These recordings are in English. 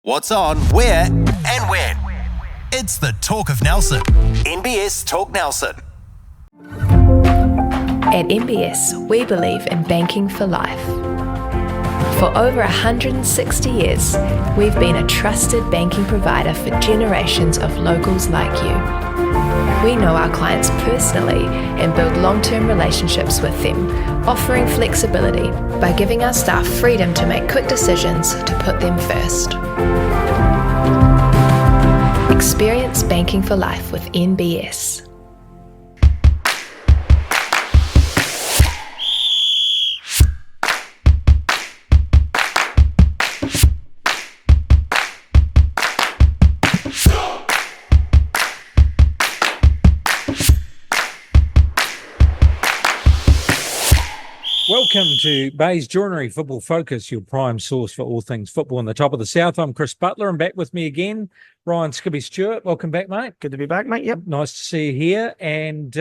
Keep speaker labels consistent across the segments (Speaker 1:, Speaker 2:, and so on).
Speaker 1: What's on, where, and when. It's the Talk of Nelson. NBS Talk Nelson.
Speaker 2: At NBS, we believe in banking for life. For over 160 years, we've been a trusted banking provider for generations of locals like you. We know our clients personally and build long-term relationships with them, offering flexibility by giving our staff freedom to make quick decisions to put them first. Experience banking for life with NBS.
Speaker 3: Welcome to Bayes Joinery Football Focus, your prime source for all things football in the top of the South. I'm Chris Butler, and back with me again, Ryan Skippy Stewart. Welcome back, mate.
Speaker 4: Good to be back, mate. Yep.
Speaker 3: Nice to see you here. And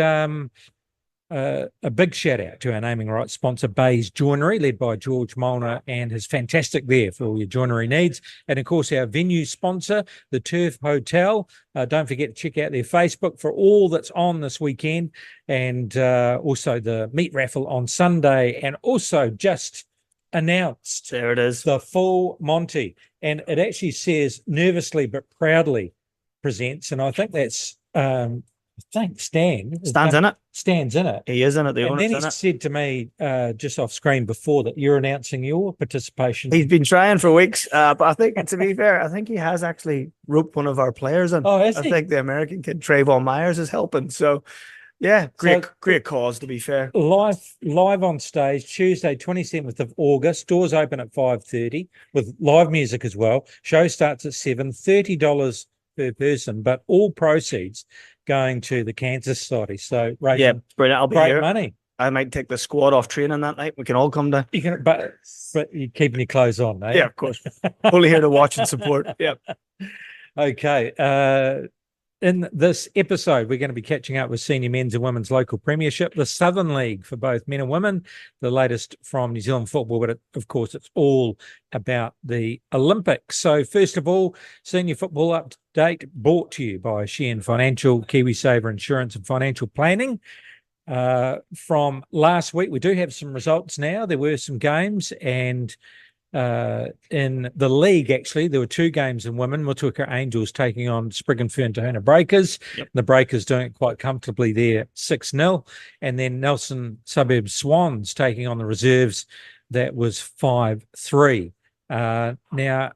Speaker 3: a big shout out to our naming rights sponsor, Bayes Joinery, led by George Molnar and his Fantastic There for all your joinery needs. And of course, our venue sponsor, the Turf Hotel. Don't forget to check out their Facebook for all that's on this weekend, and also the meat raffle on Sunday, and also just announced
Speaker 4: There it is.
Speaker 3: the full Monty. And it actually says nervously but proudly presents, and I think that's Stan
Speaker 4: Stands in it.
Speaker 3: Stands in it.
Speaker 4: He is in it. The
Speaker 3: And
Speaker 4: owner's
Speaker 3: then he
Speaker 4: in it.
Speaker 3: said to me just off screen before that you're announcing your participation.
Speaker 4: He's been trying for weeks, but I think, to be fair, I think he has actually roped one of our players in.
Speaker 3: Oh, has
Speaker 4: I
Speaker 3: he?
Speaker 4: think the American kid Trayvon Myers is helping. So, yeah, great cause, to be fair.
Speaker 3: Live on stage Tuesday 27th of August. Doors open at 5:30 with live music as well. Show starts at 7, $30 per person, but all proceeds going to the Cancer Society. So
Speaker 4: Yeah, brilliant. I'll be
Speaker 3: great
Speaker 4: here.
Speaker 3: money.
Speaker 4: I might take the squad off training that night. We can all come down.
Speaker 3: You can, but you're keeping your clothes on, eh?
Speaker 4: Yeah, of course. Only here to watch and support. Yep.
Speaker 3: Okay. In this episode, we're going to be catching up with senior men's and women's local premiership, the Southern League for both men and women, the latest from New Zealand football, but of course it's all about the Olympics. So first of all, senior football update brought to you by Sheehan Financial, KiwiSaver Insurance and Financial Planning. From last week, we do have some results now. There were some games, and in the league, actually, there were two games in women. Motueka Angels taking on Sprig and Fern Tahuna Breakers.
Speaker 4: Yep.
Speaker 3: The Breakers doing it quite comfortably there, 6-0. And then Nelson Suburb Swans taking on the Reserves. That was 5-3. Now,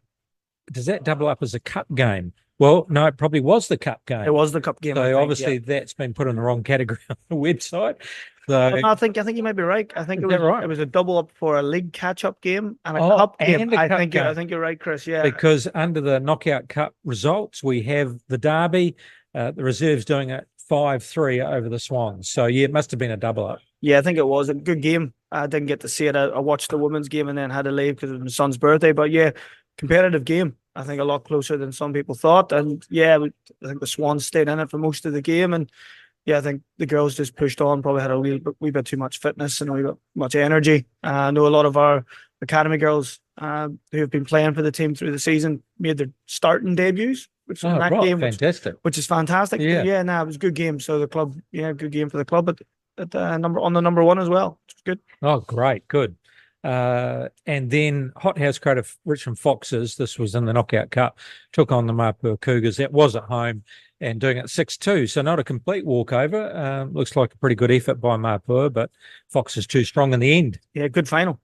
Speaker 3: does that double up as a cup game? Well, no, it probably was the cup game.
Speaker 4: It was the cup game. I
Speaker 3: So
Speaker 4: think,
Speaker 3: obviously
Speaker 4: yeah.
Speaker 3: that's been put in the wrong category on the website. So
Speaker 4: But no, I think you might be right. I think
Speaker 3: Is
Speaker 4: it
Speaker 3: that
Speaker 4: was
Speaker 3: right?
Speaker 4: It was a double up for a league catch-up game and a
Speaker 3: Oh,
Speaker 4: cup game.
Speaker 3: and a
Speaker 4: I
Speaker 3: cup
Speaker 4: think
Speaker 3: game.
Speaker 4: I think you're right, Chris. Yeah.
Speaker 3: because under the Knockout Cup results, we have the Derby, the Reserves doing it 5-3 over the Swans. So, yeah, it must have been a double up.
Speaker 4: Yeah, I think it was a good game. I didn't get to see it. I watched the women's game and then had to leave because it was my son's birthday. But yeah, competitive game. I think a lot closer than some people thought. And yeah, I think the Swans stayed in it for most of the game. And yeah, I think the girls just pushed on, probably had a wee bit too much fitness and a wee bit much energy. I know a lot of our academy girls who have been playing for the team through the season made their starting debuts, which in that game,
Speaker 3: fantastic.
Speaker 4: which is fantastic.
Speaker 3: Yeah.
Speaker 4: Yeah, no, it was a good game. So the club, good game for the club at the number one as well. Which was good.
Speaker 3: Oh, great. Good. And then Hothouse Creative Richmond Foxes, this was in the Knockout Cup, took on the Mapua Cougars. That was at home and doing it 6-2. So not a complete walkover. Looks like a pretty good effort by Mapua, but Foxes too strong in the end.
Speaker 4: Yeah, good final.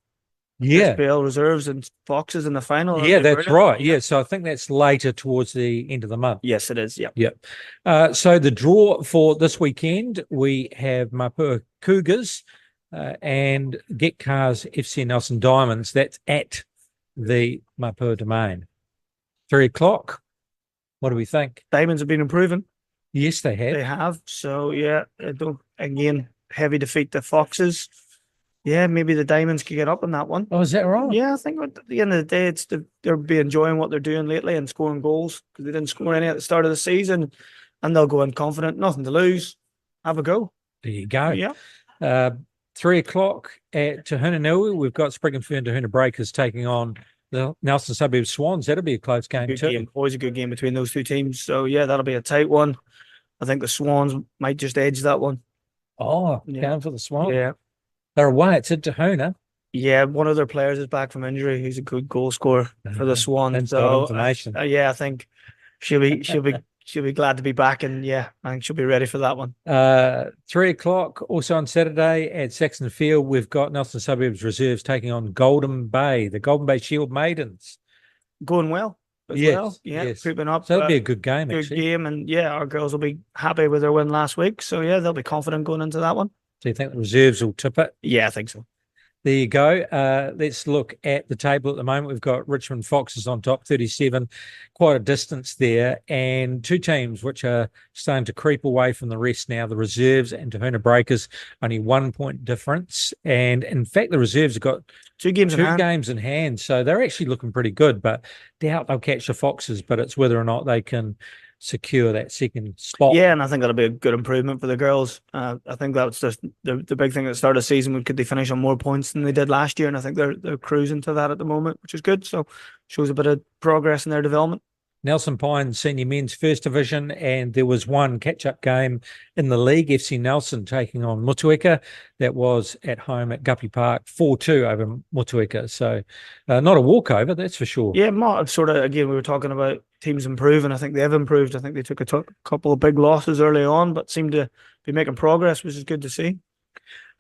Speaker 3: Yeah.
Speaker 4: SPL Reserves and Foxes in the final.
Speaker 3: Yeah, that's right. Yeah, so I think that's later towards the end of the month.
Speaker 4: Yes, it is. Yeah.
Speaker 3: Yep. So the draw for this weekend, we have Mapua Cougars and Get Cars FC Nelson Diamonds. That's at the Mapua Domain. 3:00. What do we think?
Speaker 4: Diamonds have been improving.
Speaker 3: Yes, they have.
Speaker 4: They have. So yeah, heavy defeat to Foxes. Yeah, maybe the Diamonds could get up on that one.
Speaker 3: Oh, is that right?
Speaker 4: Yeah, I think at the end of the day, they'll be enjoying what they're doing lately and scoring goals because they didn't score any at the start of the season, and they'll go in confident, nothing to lose. Have a go.
Speaker 3: There you go.
Speaker 4: Yeah.
Speaker 3: 3:00 at Tahuna Niue. We've got Sprig and Fern Tahuna Breakers taking on the Nelson Suburbs Swans. That'll be a close game
Speaker 4: Good
Speaker 3: too.
Speaker 4: game. Always a good game between those two teams. So yeah, that'll be a tight one. I think the Swans might just edge that one.
Speaker 3: Oh,
Speaker 4: Yeah.
Speaker 3: down for the Swans.
Speaker 4: Yeah.
Speaker 3: They're away. It's at Tahuna.
Speaker 4: Yeah, one of their players is back from injury. Who's a good goal scorer for the Swans.
Speaker 3: Inside
Speaker 4: So
Speaker 3: information.
Speaker 4: yeah, I think she'll be glad to be back, and yeah, I think she'll be ready for that one.
Speaker 3: 3:00 also on Saturday at Saxon Field, we've got Nelson Suburbs Reserves taking on Golden Bay, the Golden Bay Shield Maidens.
Speaker 4: Going well as
Speaker 3: Yes,
Speaker 4: well. Yeah,
Speaker 3: yes.
Speaker 4: creeping up.
Speaker 3: So that'll be a good game,
Speaker 4: good
Speaker 3: actually.
Speaker 4: game, and yeah, our girls will be happy with their win last week. So yeah, they'll be confident going into that one.
Speaker 3: So you think the Reserves will tip it?
Speaker 4: Yeah, I think so.
Speaker 3: There you go. Let's look at the table at the moment. We've got Richmond Foxes on top, 37, quite a distance there, and two teams which are starting to creep away from the rest now, the Reserves and Tahuna Breakers, only 1 point difference. And in fact, the Reserves have got
Speaker 4: two games
Speaker 3: in hand, so they're actually looking pretty good, but doubt they'll catch the Foxes, but it's whether or not they can secure that second spot.
Speaker 4: Yeah, and I think that'll be a good improvement for the girls. I think that's just the big thing at the start of the season. Could they finish on more points than they did last year? And I think they're cruising to that at the moment, which is good. So shows a bit of progress in their development.
Speaker 3: Nelson Pines Senior Men's First Division, and there was one catch-up game in the league, FC Nelson taking on Motueka. That was at home at Guppy Park, 4-2 over Motueka. So not a walkover, that's for sure.
Speaker 4: Yeah, sort of, again, we were talking about teams improving. I think they have improved. I think they took a couple of big losses early on, but seem to be making progress, which is good to see.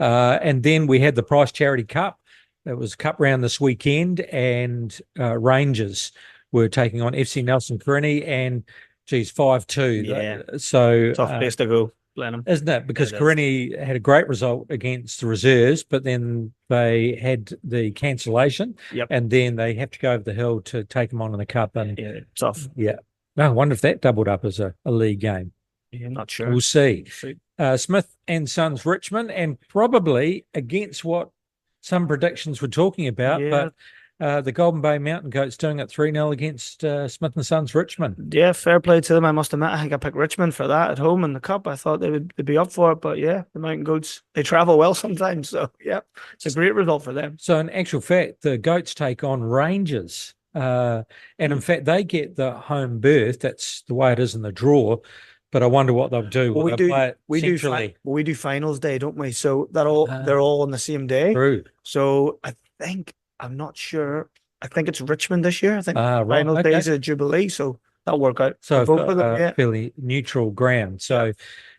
Speaker 3: And then we had the Price Charity Cup. It was cup round this weekend, and Rangers were taking on FC Nelson Carini, and 5-2.
Speaker 4: Yeah.
Speaker 3: So
Speaker 4: tough place to go, Blenheim.
Speaker 3: Isn't it? Because Carini had a great result against the Reserves, but then they had the cancellation, and then they have to go over the hill to take them on in the cup. And
Speaker 4: yeah, tough.
Speaker 3: Yeah. No, I wonder if that doubled up as a league game.
Speaker 4: Yeah, I'm not sure.
Speaker 3: We'll see. Smith and Sons Richmond, and probably against what some predictions were talking about, but the Golden Bay Mountain Goats doing it 3-0 against Smith and Sons Richmond.
Speaker 4: Yeah, fair play to them. I must admit, I think I picked Richmond for that at home in the cup. I thought they'd be up for it, but yeah, the Mountain Goats, they travel well sometimes. So yeah, it's a great result for them.
Speaker 3: So in actual fact, the Goats take on Rangers, and in fact, they get the home berth. That's the way it is in the draw. But I wonder what they'll do.
Speaker 4: Well, we do finals day, don't we? So they're all on the same day.
Speaker 3: True.
Speaker 4: So I'm not sure. I think it's Richmond this year. I think
Speaker 3: right.
Speaker 4: finals day is a Jubilee, so that'll work out.
Speaker 3: So fairly neutral ground. So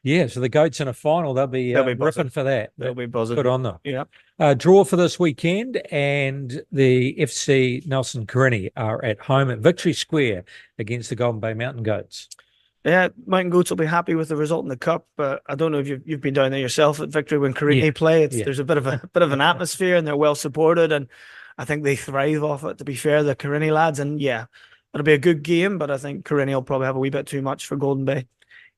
Speaker 3: so the Goats in a final, they'll be ripping for that.
Speaker 4: They'll be buzzing.
Speaker 3: Good on them.
Speaker 4: Yeah.
Speaker 3: Draw for this weekend, and the FC Nelson Carini are at home at Victory Square against the Golden Bay Mountain Goats.
Speaker 4: Yeah, Mountain Goats will be happy with the result in the cup, but I don't know if you've been down there yourself at Victory when Carini play. There's a bit of an atmosphere, and they're well supported, and I think they thrive off it. To be fair, the Carini lads, and it'll be a good game, but I think Carini will probably have a wee bit too much for Golden Bay.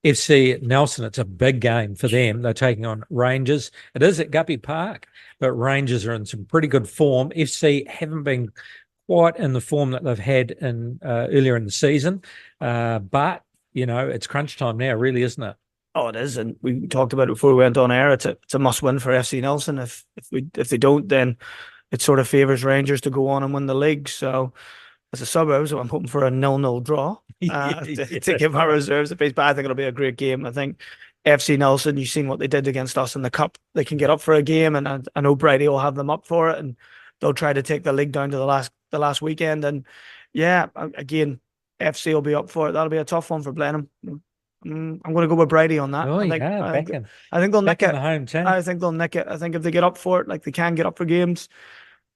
Speaker 3: FC Nelson, it's a big game for them. They're taking on Rangers. It is at Guppy Park, but Rangers are in some pretty good form. FC haven't been quite in the form that they've had in earlier in the season, but it's crunch time now, really, isn't it?
Speaker 4: Oh, it is, and we talked about it before we went on air. It's a must-win for FC Nelson. If they don't, then it sort of favours Rangers to go on and win the league. So, as a suburbs, I'm hoping for a 0-0 draw to give our reserves a pace. But I think it'll be a great game. I think FC Nelson, you've seen what they did against us in the cup. They can get up for a game, and I know Brady will have them up for it, and they'll try to take the league down to the last weekend. And again, FC will be up for it. That'll be a tough one for Blenheim. I'm going to go with Brady on that. I think they'll nick it. I think they'll nick it. I think if they get up for it, like they can get up for games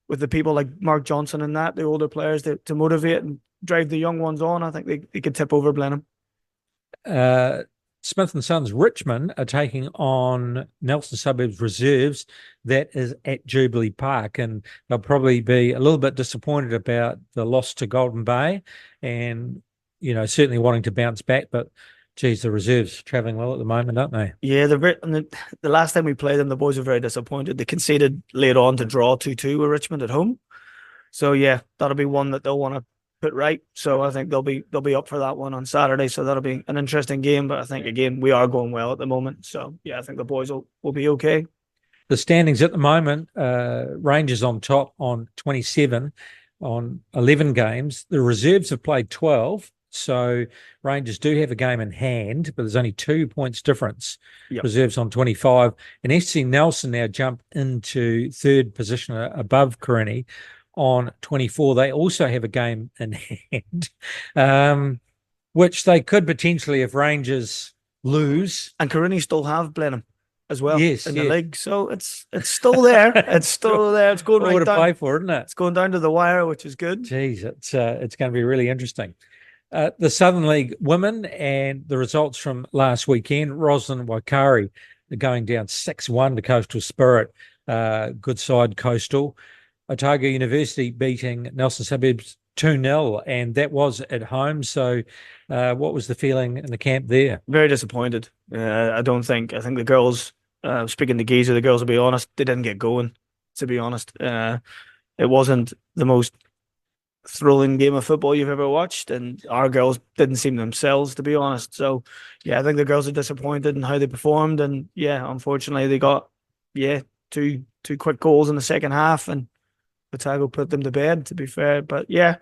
Speaker 4: with the people like Mark Johnson and the older players to motivate and drive the young ones on, I think they could tip over Blenheim.
Speaker 3: Smith and Sons Richmond are taking on Nelson Suburbs Reserves. That is at Jubilee Park, and they'll probably be a little bit disappointed about the loss to Golden Bay, and certainly wanting to bounce back. But geez, the Reserves travelling well at the moment, aren't they?
Speaker 4: Yeah, the last time we played them, the boys were very disappointed. They conceded late on to draw 2-2 with Richmond at home. So yeah, that'll be one that they'll want to put right. So I think they'll be up for that one on Saturday. So that'll be an interesting game. But I think again we are going well at the moment. So yeah, I think the boys will be okay.
Speaker 3: The standings at the moment, Rangers on top on 27, on 11 games. The reserves have played 12. So Rangers do have a game in hand, but there's only 2 points difference.
Speaker 4: Yep.
Speaker 3: Reserves on 25. And SC Nelson now jump into third position above Carini on 24. They also have a game in hand, which they could potentially, if Rangers lose.
Speaker 4: And Carini still have Blenheim as well
Speaker 3: in
Speaker 4: the league. So it's still there. It's still there. It's going right
Speaker 3: to
Speaker 4: down.
Speaker 3: Play for, isn't it?
Speaker 4: It's going down to the wire, which is good.
Speaker 3: Geez, it's going to be really interesting. The Southern League women and the results from last weekend. Roslyn Waikari going down 6-1 to Coastal Spirit. Good side, Coastal. Otago University beating Nelson Suburbs 2-0, and that was at home. So what was the feeling in the camp there?
Speaker 4: Very disappointed. I think the girls, speaking to Geezer, the girls, will be honest, they didn't get going, to be honest. It wasn't the most thrilling game of football you've ever watched, and our girls didn't seem themselves, to be honest. So yeah, I think the girls are disappointed in how they performed, and yeah, unfortunately they got two quick goals in the second half, and Otago put them to bed, to be fair. But yeah,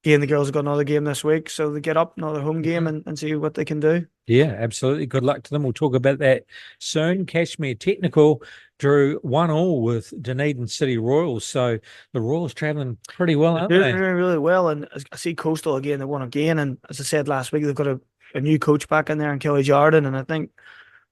Speaker 4: again, the girls have got another game this week, so they get up, another home game, and see what they can do.
Speaker 3: Yeah, absolutely. Good luck to them. We'll talk about that soon. Cashmere Technical drew 1-1 with Dunedin City Royals. So the Royals travelling pretty well, aren't they?
Speaker 4: They're doing really well. And I see Coastal again, they won again. And as I said last week, they've got a new coach back in there in Kelly Jordan. And I think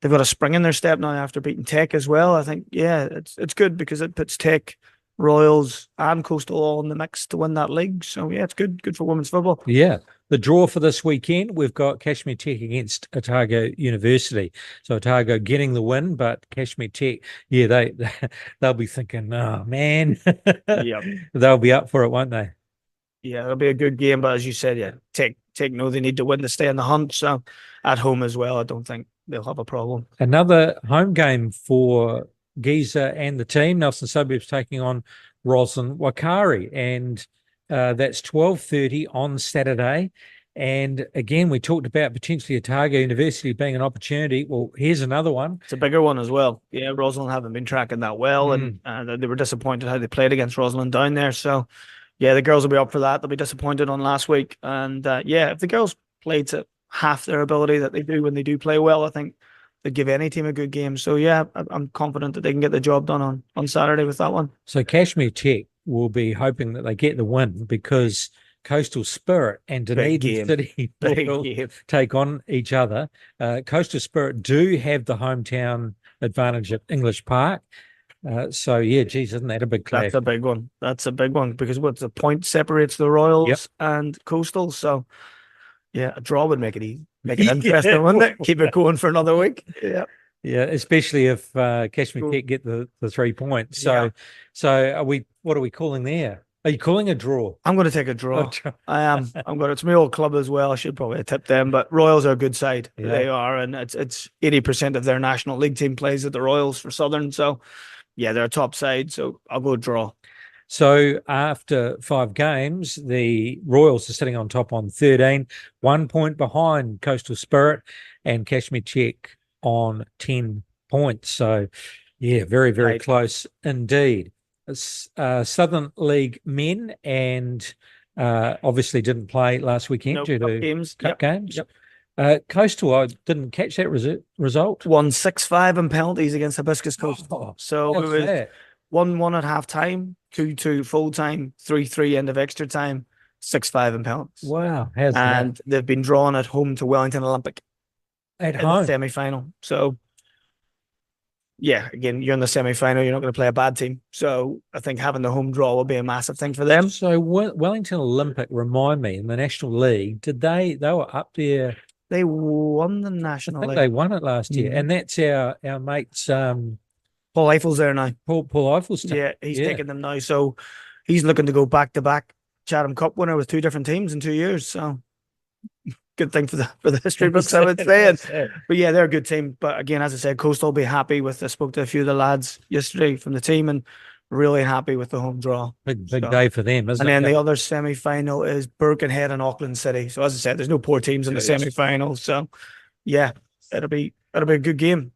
Speaker 4: they've got a spring in their step now after beating Tech as well. I think, yeah, it's good because it puts Tech, Royals and Coastal all in the mix to win that league. So yeah, it's good for women's football.
Speaker 3: Yeah. The draw for this weekend, we've got Cashmere Tech against Otago University. So Otago getting the win, but Cashmere Tech, yeah, they'll be thinking, oh man,
Speaker 4: Yep.
Speaker 3: They'll be up for it, won't they?
Speaker 4: Yeah, it'll be a good game. But as you said, yeah, Tech know they need to win to stay in the hunt. So at home as well, I don't think they'll have a problem.
Speaker 3: Another home game for Giza and the team. Nelson Suburbs taking on Roslyn Waikari, and that's 12:30 on Saturday. And again, we talked about potentially Otago University being an opportunity. Well, here's another one.
Speaker 4: It's a bigger one as well. Yeah, Roslyn haven't been tracking that well, and they were disappointed how they played against Roslyn down there. So, yeah, the girls will be up for that. They'll be disappointed on last week. And, yeah, if the girls played to half their ability that they do when they do play well, I think they'd give any team a good game. So, yeah, I'm confident that they can get the job done on Saturday with that one.
Speaker 3: So Cashmere Tech will be hoping that they get the win because Coastal Spirit and Dunedin City will take on each other. Coastal Spirit do have the hometown advantage at English Park. So, yeah, geez, isn't that a big clash?
Speaker 4: That's a big one. That's a big one because the point separates the Royals and Coastal. So, yeah, a draw would make it easy. Make it interesting, wouldn't it? Keep it going for another week. Yeah.
Speaker 3: Yeah, especially if Cashmere Tech get the 3 points. So what are we calling there? Are you calling a draw?
Speaker 4: I'm going to take a draw. I am. It's my old club as well. I should probably have tipped them, but Royals are a good side. Yeah. They are, and it's 80% of their National League team plays at the Royals for Southern. So, yeah, they're a top side. So I'll go draw.
Speaker 3: So after 5 games, the Royals are sitting on top on 13, 1 point behind Coastal Spirit and Cashmere Tech on 10 points. So, yeah, very, very close indeed. Southern League men and obviously didn't play last weekend due to cup games. Yep. Coastal, I didn't catch that result.
Speaker 4: Won 6-5 in penalties against Hibiscus Coastal. So it was 1-1 at half time, 2-2 full time, 3-3 end of extra time, 6-5 in penalties.
Speaker 3: Wow.
Speaker 4: And they've been drawn at home to Wellington Olympic
Speaker 3: at home
Speaker 4: semi-final. So, yeah, again, you're in the semi-final, you're not going to play a bad team. So I think having the home draw will be a massive thing for them.
Speaker 3: So Wellington Olympic, remind me, in the National League, they were up there?
Speaker 4: They won the National League.
Speaker 3: They won it last year. And that's our mates.
Speaker 4: Paul Eiffel's there now.
Speaker 3: Paul Eiffel's team.
Speaker 4: Yeah, he's taking them now. So he's looking to go back-to-back Chatham Cup winner with 2 different teams in 2 years. So good thing for the history books, I would say. But yeah, they're a good team. But again, as I said, Coastal will be happy with. I spoke to a few of the lads yesterday from the team and really happy with the home draw.
Speaker 3: Big day for them, isn't it?
Speaker 4: And then the other semi-final is Birkenhead and Auckland City. So as I said, there's no poor teams in the semi-final. So yeah, it'll be a good game.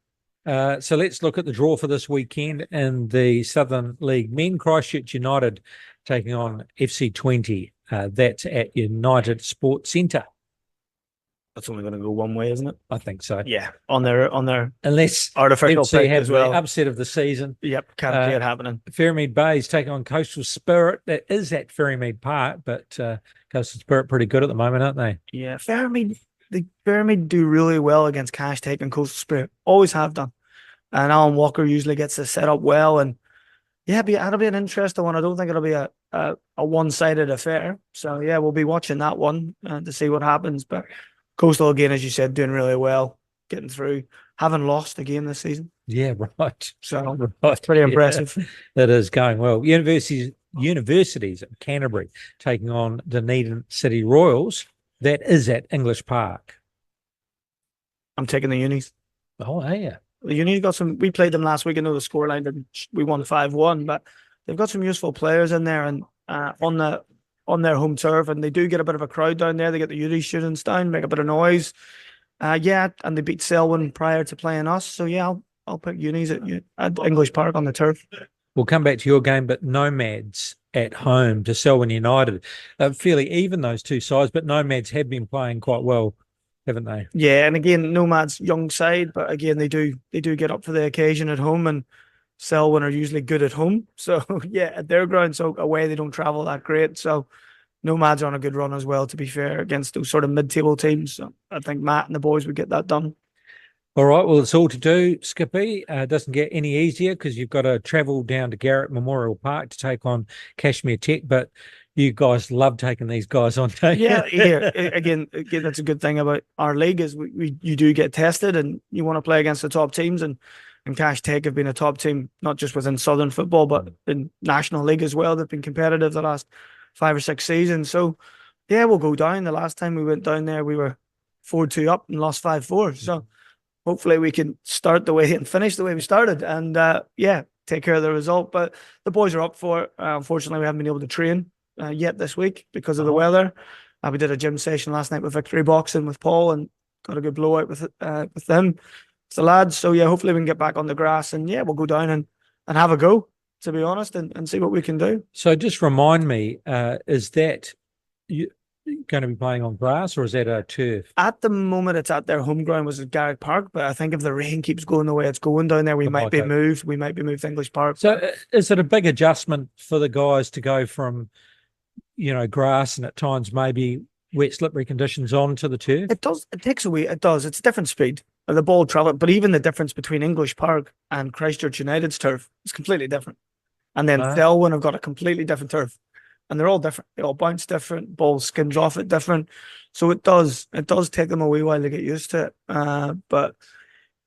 Speaker 3: So let's look at the draw for this weekend in the Southern League men. Christchurch United taking on FC20. That's at United Sports Centre.
Speaker 4: That's only going to go one way, isn't it?
Speaker 3: I think so.
Speaker 4: Yeah, on their
Speaker 3: Unless
Speaker 4: artificial
Speaker 3: FC
Speaker 4: pitch
Speaker 3: have
Speaker 4: as well.
Speaker 3: the upset of the season.
Speaker 4: Yep, can't see it happening.
Speaker 3: Ferrymead Bay's taking on Coastal Spirit. That is at Ferrymead Park, but Coastal Spirit pretty good at the moment, aren't they?
Speaker 4: Yeah, Ferrymead do really well against Cash Take and Coastal Spirit. Always have done. And Alan Walker usually gets the set up well. And yeah, that'll be an interesting one. I don't think it'll be a one-sided affair. So yeah, we'll be watching that one to see what happens. But Coastal, again, as you said, doing really well, getting through, haven't lost a game this season.
Speaker 3: Yeah, right.
Speaker 4: So it's pretty impressive.
Speaker 3: That is going well. Universities of Canterbury taking on Dunedin City Royals. That is at English Park.
Speaker 4: I'm taking the Unis.
Speaker 3: Oh, yeah.
Speaker 4: The Unis got some. We played them last week. I know the scoreline, we won 5-1, but they've got some useful players in there and on their home turf, and they do get a bit of a crowd down there. They get the Uni students down, make a bit of noise. Yeah, and they beat Selwyn prior to playing us. So yeah, I'll pick Unis at English Park on the turf.
Speaker 3: We'll come back to your game, but Nomads at home to Selwyn United. Fairly even, those two sides, but Nomads have been playing quite well, haven't they?
Speaker 4: Yeah, and again, Nomads young side, but again they do get up for the occasion at home, and Selwyn are usually good at home. So yeah, at their ground, so away they don't travel that great. So Nomads are on a good run as well, to be fair, against those sort of mid-table teams. So I think Matt and the boys would get that done.
Speaker 3: All right, well, it's all to do, Skippy. It doesn't get any easier because you've got to travel down to Garrett Memorial Park to take on Kashmir Tech, but you guys love taking these guys on, don't you?
Speaker 4: Yeah. Again, that's a good thing about our league is you do get tested and you want to play against the top teams, and Cash Tech have been a top team, not just within Southern football, but in National League as well. They've been competitive the last 5 or 6 seasons. So, yeah, we'll go down. The last time we went down there, we were 4-2 up and lost 5-4. So, hopefully we can start the way and finish the way we started and, take care of the result. But the boys are up for it. Unfortunately, we haven't been able to train yet this week because of the weather. We did a gym session last night with Victory Boxing with Paul and got a good blowout with them. It's the lads. So, yeah, hopefully we can get back on the grass and, yeah, we'll go down and have a go, to be honest, and see what we can do.
Speaker 3: So just remind me, is that you going to be playing on grass or is that a turf?
Speaker 4: At the moment, it's at their home ground, which is Garrick Park. But I think if the rain keeps going the way it's going down there, we might be moved. We might be moved to English Park.
Speaker 3: So is it a big adjustment for the guys to go from, grass and at times maybe wet, slippery conditions onto the turf?
Speaker 4: It does. It takes away. It does. It's a different speed. The ball travel, but even the difference between English Park and Christchurch United's turf is completely different. And then Selwyn have got a completely different turf. And they're all different. They all bounce different. Ball skims off it different. So it does take them a wee while to get used to it. But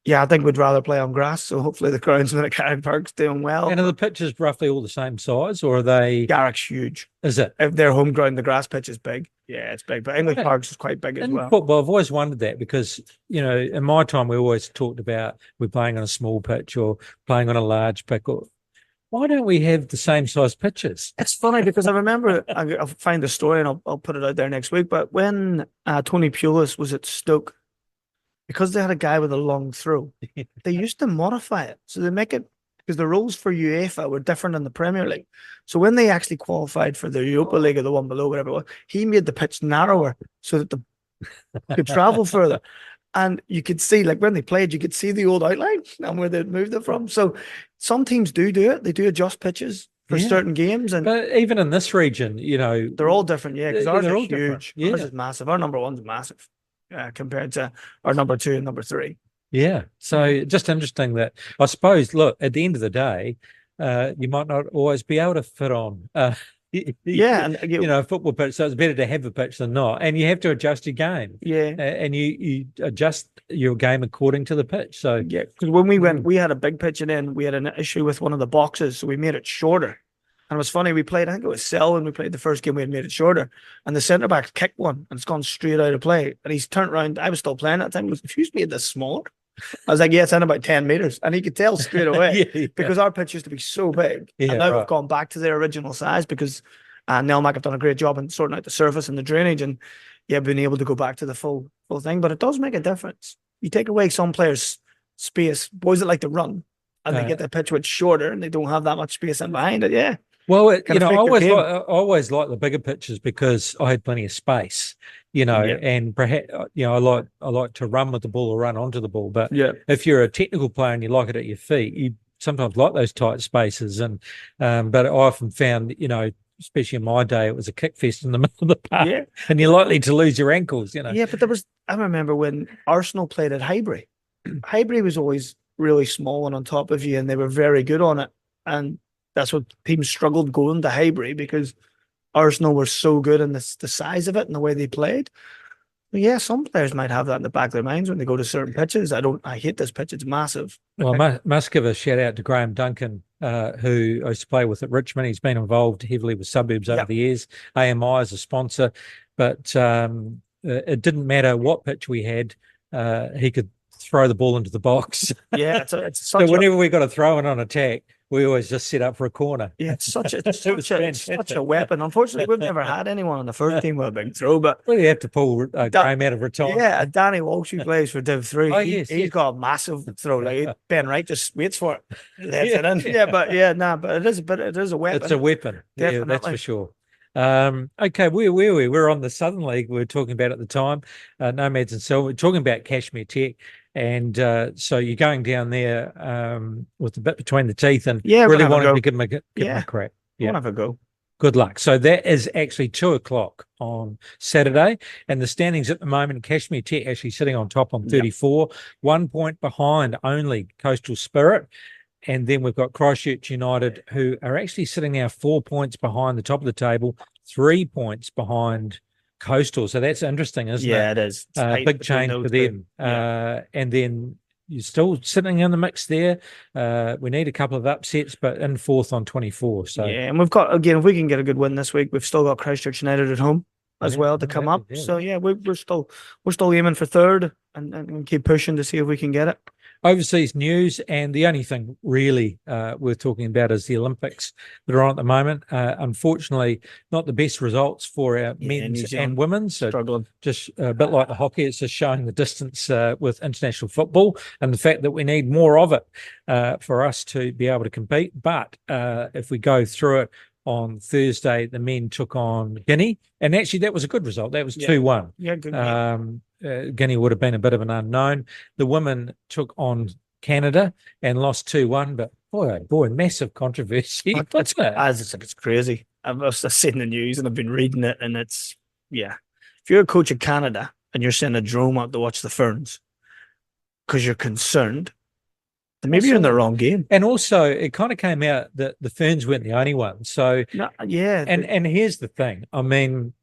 Speaker 4: yeah, I think we'd rather play on grass. So hopefully the groundsman at Garrick Park's doing well.
Speaker 3: And are the pitches roughly all the same size, or are they?
Speaker 4: Garrick's huge.
Speaker 3: Is it?
Speaker 4: If their home ground, the grass pitch is big. Yeah, it's big. But English Park's is quite big as well.
Speaker 3: Football, I've always wondered that because, in my time, we always talked about we're playing on a small pitch or playing on a large pitch. Why don't we have the same size pitches?
Speaker 4: It's funny because I remember, I'll find the story and I'll put it out there next week. But when Tony Pulis was at Stoke, because they had a guy with a long throw, they used to modify it. So they make it, because the rules for UEFA were different in the Premier League. So when they actually qualified for the Europa League or the one below, whatever it was, he made the pitch narrower so that they could travel further. And you could see, like when they played, you could see the old outline and where they'd moved it from. So some teams do it. They do adjust pitches for certain games.
Speaker 3: But even in this region,
Speaker 4: they're all different. Yeah, because ours are
Speaker 3: all
Speaker 4: huge.
Speaker 3: Different. Yeah.
Speaker 4: Ours is massive. Our number one's massive compared to our number 2 and number 3.
Speaker 3: Yeah. So just interesting that, I suppose, look, at the end of the day, you might not always be able to fit on.
Speaker 4: And
Speaker 3: a football pitch, so it's better to have a pitch than not, and you have to adjust your game. And you adjust your game according to the pitch. So
Speaker 4: because when we went, we had a big pitch, and then we had an issue with one of the boxes, so we made it shorter. And it was funny, we played, I think it was Selwyn, we played the first game, we had made it shorter, and the centre back kicked one and it's gone straight out of play, and he's turned around. I was still playing at the time. He was, "If you made this smaller?" I was like, "Yeah, it's in about 10 meters." And he could tell straight away because our pitch used to be so big. And now we've gone back to their original size because Nelmac have done a great job in sorting out the surface and the drainage, and been able to go back to the full thing. But it does make a difference. You take away some players' space, boys that like to run, and they get the pitch width shorter and they don't have that much space in behind it.
Speaker 3: Well,
Speaker 4: Can affect your game.
Speaker 3: I always like the bigger pitches because I had plenty of space, and perhaps I like to run with the ball or run onto the ball. But
Speaker 4: Yeah.
Speaker 3: if you're a technical player and you like it at your feet, you sometimes like those tight spaces. And but I often found, especially in my day, it was a kick fest in the middle of the park,
Speaker 4: Yeah.
Speaker 3: and you're likely to lose your ankles.
Speaker 4: Yeah, but I remember when Arsenal played at Highbury. Highbury was always really small and on top of you, and they were very good on it. And that's what teams struggled going to Highbury, because Arsenal were so good in the size of it and the way they played. But yeah, some players might have that in the back of their minds when they go to certain pitches. I hate this pitch; it's massive.
Speaker 3: Well, I must give a shout out to Graham Duncan, who I used to play with at Richmond. He's been involved heavily with Suburbs over the years. AMI is a sponsor, but it didn't matter what pitch we had. He could throw the ball into the box.
Speaker 4: Yeah, it's
Speaker 3: so whenever we got a throw in on attack, we always just set up for a corner.
Speaker 4: Yeah, it's such a weapon. Unfortunately, we've never had anyone on the first team with a big throw. But
Speaker 3: you have to pull Graham out of retirement.
Speaker 4: Yeah, Danny Walsh, who plays for Div 3.
Speaker 3: Oh,
Speaker 4: he's got a massive throw. Like Ben Wright just waits for it. Lets it in. Yeah, but it is a weapon.
Speaker 3: It's a weapon.
Speaker 4: Definitely.
Speaker 3: Yeah, that's for sure. Okay, we're on the Southern League. We were talking about at the time, Nomads and Silver. We're talking about Kashmir Tech. And so you're going down there with a bit between the teeth and really wanting to give them a crack.
Speaker 4: Yeah, have a go.
Speaker 3: Good luck. So that is actually 2:00 on Saturday, and the standings at the moment, Kashmir Tech actually sitting on top on 34, 1 point behind only Coastal Spirit. And then we've got Christchurch United, who are actually sitting now 4 points behind the top of the table, 3 points behind Coastal. So that's interesting, isn't it?
Speaker 4: Yeah, it is.
Speaker 3: Big change for them. And then you're still sitting in the mix there. We need a couple of upsets, but in fourth on 24. So
Speaker 4: and we've got, again, if we can get a good win this week, we've still got Christchurch United at home as well to come up. So we're still aiming for third and keep pushing to see if we can get it.
Speaker 3: Overseas news, and the only thing really worth talking about is the Olympics that are on at the moment. Unfortunately, not the best results for our men's and women's. So
Speaker 4: struggling.
Speaker 3: Just a bit like the hockey, it's just showing the distance with international football and the fact that we need more of it for us to be able to compete. But if we go through it, on Thursday, the men took on Guinea, and actually that was a good result. That was 2-1.
Speaker 4: Yeah, good.
Speaker 3: Guinea would have been a bit of an unknown. The women took on Canada and lost 2-1, but boy, massive controversy.
Speaker 4: It's crazy. I've seen the news and I've been reading it, and it's, if you're a coach of Canada and you're sending a drone up to watch the Ferns because you're concerned, then maybe you're in the wrong game.
Speaker 3: And also, it kind of came out that the Ferns weren't the only ones. So, and here's the thing. I mean,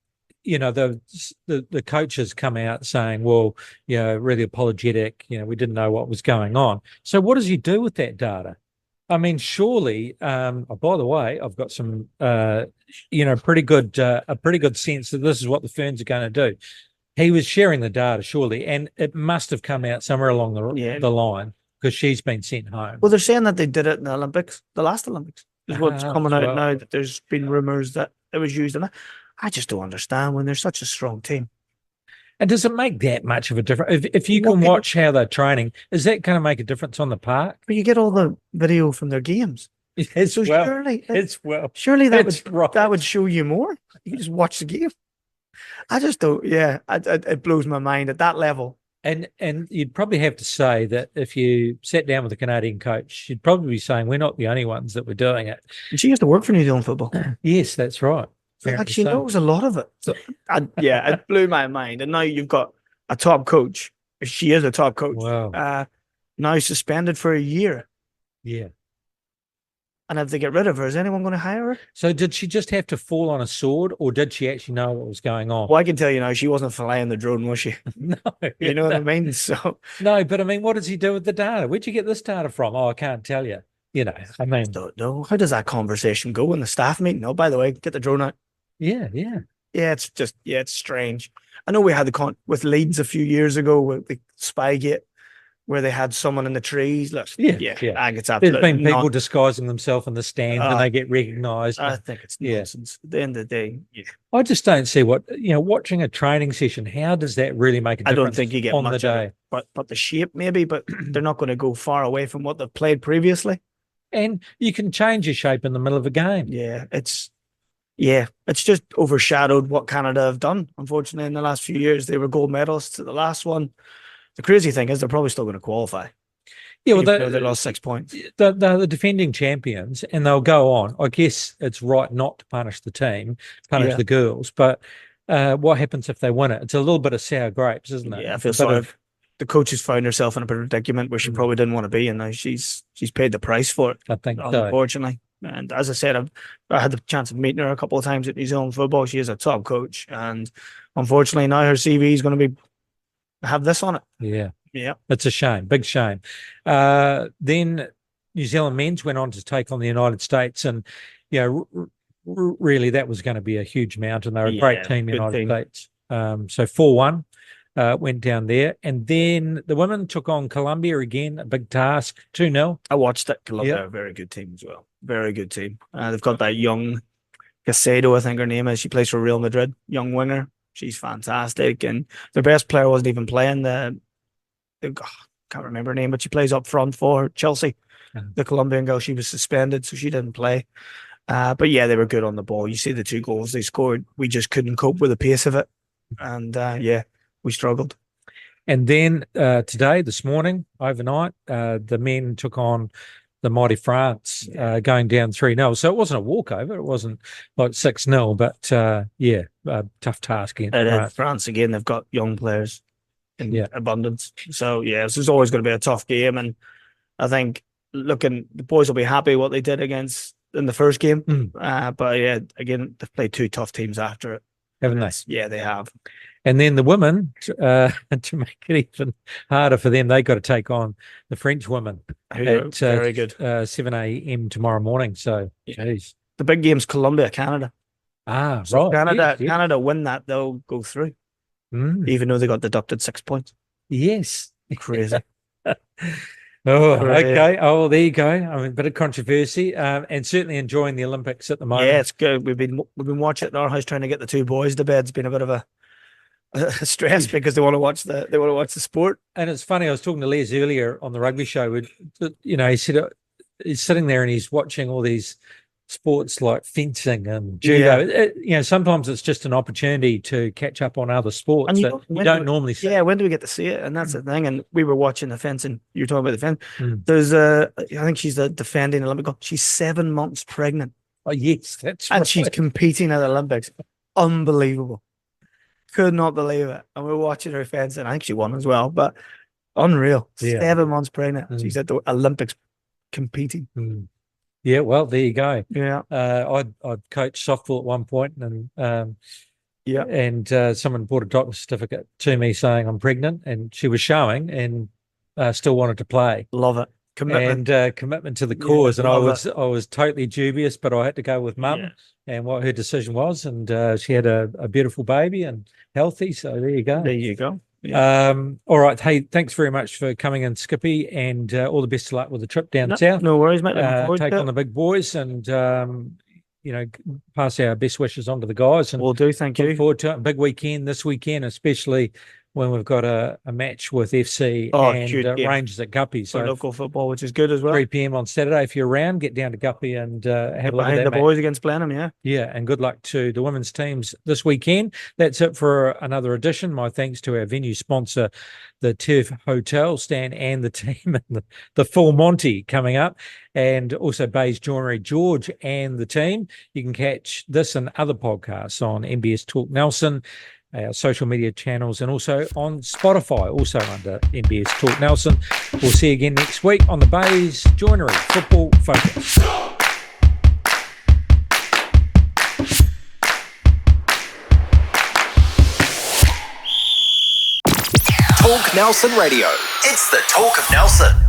Speaker 3: the coaches come out saying, well, really apologetic. We didn't know what was going on. So what does he do with that data? I mean, surely, by the way, I've got some, a pretty good sense that this is what the Ferns are going to do. He was sharing the data, surely, and it must have come out somewhere along the line, because she's been sent home.
Speaker 4: Well, they're saying that they did it in the Olympics, the last Olympics, is what's coming out now, that there's been rumours that it was used in it. I just don't understand when there's such a strong team.
Speaker 3: And does it make that much of a difference? If you can watch how they're training, is that going to make a difference on the park?
Speaker 4: But you get all the video from their games. Surely that would show you more. You just watch the game. I just don't. Yeah, it blows my mind at that level.
Speaker 3: And you'd probably have to say that if you sat down with a Canadian coach, you'd probably be saying we're not the only ones that were doing it.
Speaker 4: And she used to work for New Zealand football.
Speaker 3: Yes, that's right.
Speaker 4: Like she knows a lot of it. So, it blew my mind. And now you've got a top coach. She is a top coach.
Speaker 3: Wow.
Speaker 4: Now suspended for a year.
Speaker 3: Yeah.
Speaker 4: And if they get rid of her, is anyone going to hire her?
Speaker 3: So did she just have to fall on a sword, or did she actually know what was going on?
Speaker 4: Well, I can tell you now, she wasn't flying the drone, was she?
Speaker 3: No.
Speaker 4: You know what I mean? So
Speaker 3: no, but I mean, what does he do with the data? Where'd you get this data from? Oh, I can't tell you. I mean,
Speaker 4: don't know. How does that conversation go in the staff meeting? Oh, by the way, get the drone out.
Speaker 3: Yeah.
Speaker 4: It's just, it's strange. I know we had the with Leeds a few years ago with the Spygate, where they had someone in the trees. Look, I think it's absolutely.
Speaker 3: There's been people disguising themselves in the stands and they get recognised.
Speaker 4: I think it's nonsense. At the end of the day,
Speaker 3: I just don't see watching a training session. How does that really make a difference?
Speaker 4: I don't think you get
Speaker 3: on
Speaker 4: much
Speaker 3: the day.
Speaker 4: But the shape maybe, but they're not going to go far away from what they've played previously.
Speaker 3: and you can change your shape in the middle of a game.
Speaker 4: It's just overshadowed what Canada have done. Unfortunately, in the last few years, they were gold medalists at the last one. The crazy thing is they're probably still going to qualify.
Speaker 3: Yeah, well,
Speaker 4: they lost 6 points.
Speaker 3: They're the defending champions, and they'll go on. I guess it's right not to punish the team, punish the girls, but what happens if they win it? It's a little bit of sour grapes, isn't it?
Speaker 4: Yeah, I feel sorry. The coach has found herself in a predicament where she probably didn't want to be, and now she's paid the price for it.
Speaker 3: I think so.
Speaker 4: Unfortunately. And as I said, I had the chance of meeting her a couple of times at New Zealand football. She is a top coach, and unfortunately now her CV is going to have this on it. Yeah,
Speaker 3: it's a shame, big shame. Then New Zealand men's went on to take on the United States, and really that was going to be a huge mountain. They were a great team, United States. So 4-1 went down there, and then the women took on Colombia again, a big task, 2-0.
Speaker 4: I watched it. Colombia, a very good team as well. Very good team. They've got that young Casado, I think her name is. She plays for Real Madrid, young winger. She's fantastic, and their best player wasn't even playing. Can't remember her name, but she plays up front for Chelsea. The Colombian girl, she was suspended, so she didn't play. But yeah, they were good on the ball. You see the 2 goals they scored. We just couldn't cope with the pace of it, and we struggled.
Speaker 3: And then this morning, overnight, the men took on the mighty France, going down 3-0. So it wasn't a walkover. It wasn't like 6-0, but a tough task against
Speaker 4: France again. They've got young players in abundance. So this is always going to be a tough game. And I think the boys will be happy what they did in the first game. But again, they've played 2 tough teams after it.
Speaker 3: Haven't they?
Speaker 4: Yeah, they have.
Speaker 3: And then the women, to make it even harder for them, they got to take on the French women at
Speaker 4: very good
Speaker 3: 7 a.m. tomorrow morning. So, geez.
Speaker 4: The big game's Colombia, Canada.
Speaker 3: So
Speaker 4: right. Canada win that, they'll go through, even though they got deducted 6 points.
Speaker 3: Yes.
Speaker 4: Crazy.
Speaker 3: Okay. Oh, there you go. I mean, a bit of controversy, and certainly enjoying the Olympics at the moment.
Speaker 4: Yeah, it's good. We've been watching it in our house, trying to get the 2 boys to bed. It's been a bit of a stress because they want to watch the sport.
Speaker 3: And it's funny, I was talking to Les earlier on the rugby show. He said he's sitting there and he's watching all these sports like fencing and judo. Sometimes it's just an opportunity to catch up on other sports and you don't normally see.
Speaker 4: Yeah, when do we get to see it? And that's the thing. And we were watching the fencing. You were talking about the fence. There's I think she's the defending Olympic gold. She's 7 months pregnant.
Speaker 3: Oh yes, that's
Speaker 4: and
Speaker 3: right.
Speaker 4: She's competing at the Olympics. Unbelievable. Could not believe it. And we're watching her fencing. I think she won as well, but unreal. 7 months pregnant. She's at the Olympics competing.
Speaker 3: Yeah, well, there you go.
Speaker 4: Yeah.
Speaker 3: I'd coached softball at one point, and someone brought a doctor's certificate to me saying I'm pregnant, and she was showing and still wanted to play.
Speaker 4: Love it. Commitment.
Speaker 3: And commitment to the cause. And I was totally dubious, but I had to go with mum and what her decision was. And she had a beautiful baby and healthy. So there you go.
Speaker 4: There you go. Yeah.
Speaker 3: All right. Hey, thanks very much for coming in, Skippy, and all the best of luck with the trip down south.
Speaker 4: No worries, mate.
Speaker 3: Take on the big boys and, pass our best wishes on to the guys. And
Speaker 4: we'll do. Thank you.
Speaker 3: Look forward to it. Big weekend this weekend, especially when we've got a match with FC and Rangers at Guppy. So
Speaker 4: local football, which is good as well.
Speaker 3: 3 p.m. on Saturday. If you're around, get down to Guppy and have a look at that.
Speaker 4: The boys against Blenheim,
Speaker 3: Yeah, and good luck to the women's teams this weekend. That's it for another edition. My thanks to our venue sponsor, the Turf Hotel, Stan and the team, and the full Monty coming up, and also Bayes Joinery, George and the team. You can catch this and other podcasts on MBS Talk Nelson, our social media channels, and also on Spotify, also under MBS Talk Nelson. We'll see you again next week on the Bayes Joinery Football Focus.
Speaker 1: Talk Nelson Radio. It's the Talk of Nelson.